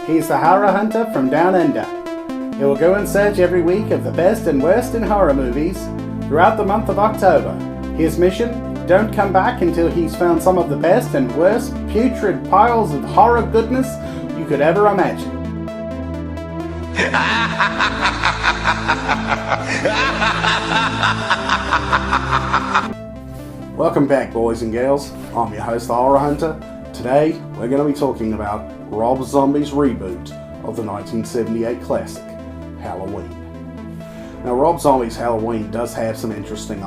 He's the horror hunter from down under. He will go in search every week of the best and worst in horror movies throughout the month of October. His mission? Don't come back until he's found some of the best and worst putrid piles of horror goodness you could ever imagine. Welcome back, boys and girls. I'm your host, the Horror Hunter. Today, we're going to be talking about Rob Zombie's reboot of the 1978 classic, Halloween. Now, Rob Zombie's Halloween does have some interesting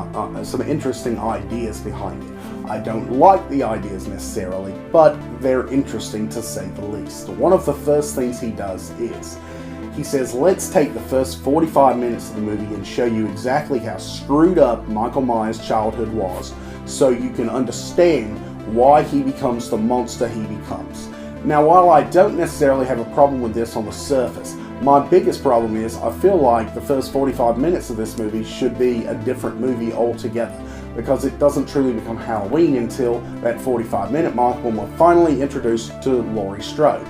ideas behind it. I don't like the ideas necessarily, but they're interesting to say the least. One of the first things he does is, he says, let's take the first 45 minutes of the movie and show you exactly how screwed up Michael Myers' childhood was, so you can understand why he becomes the monster he becomes. Now, while I don't necessarily have a problem with this on the surface, my biggest problem is I feel like the first 45 minutes of this movie should be a different movie altogether, because it doesn't truly become Halloween until that 45-minute mark when we're finally introduced to Laurie Strode.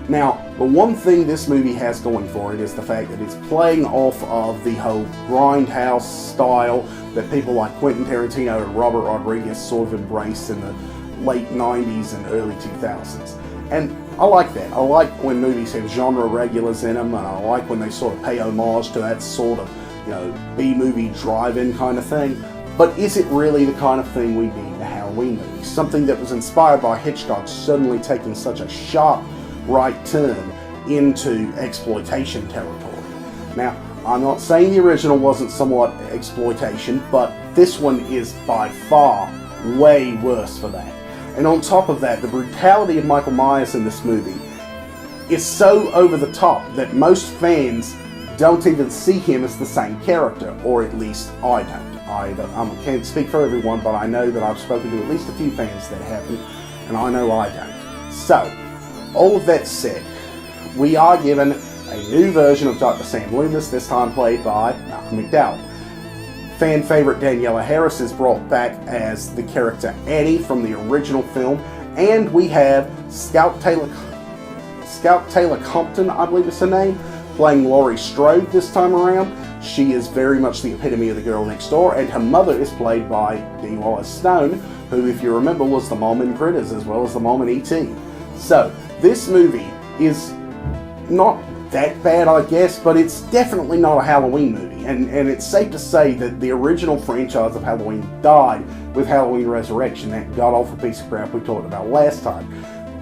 Now, the one thing this movie has going for it is the fact that it's playing off of the whole grindhouse style that people like Quentin Tarantino and Robert Rodriguez sort of embraced in the late 90s and early 2000s. And I like that. I like when movies have genre regulars in them, and I like when they sort of pay homage to that sort of, B-movie drive-in kind of thing. But is it really the kind of thing we need in a Halloween movie? Something that was inspired by Hitchcock suddenly taking such a sharp right turn into exploitation territory. Now, I'm not saying the original wasn't somewhat exploitation, but this one is by far way worse for that. And on top of that, the brutality of Michael Myers in this movie is so over the top that most fans don't even see him as the same character, or at least I don't. I can't speak for everyone, but I know that I've spoken to at least a few fans that haven't, and I know I don't. So, all of that said, we are given a new version of Dr. Sam Loomis, this time played by Malcolm McDowell. Fan favorite Daniela Harris is brought back as the character Annie from the original film, and we have Scout Taylor Compton, I believe is her name, playing Laurie Strode this time around. She is very much the epitome of the girl next door, and her mother is played by Dee Wallace Stone, who, if you remember, was the mom in Critters as well as the mom in E.T. So, this movie is not that bad, I guess, but it's definitely not a Halloween movie, and it's safe to say that the original franchise of Halloween died with Halloween Resurrection, that god-awful piece of crap we talked about last time.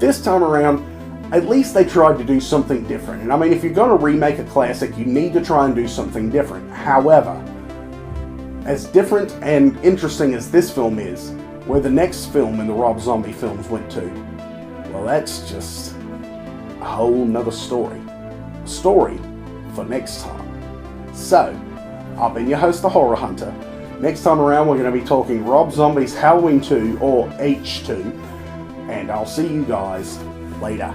This time around, at least they tried to do something different, and I mean, if you're going to remake a classic, you need to try and do something different. However, as different and interesting as this film is, where the next film in the Rob Zombie films went to, well, that's just a whole nother story. A story for next time. So, I've been your host, the Horror Hunter. Next time around, we're going to be talking Rob Zombie's Halloween 2, or H2, and I'll see you guys later.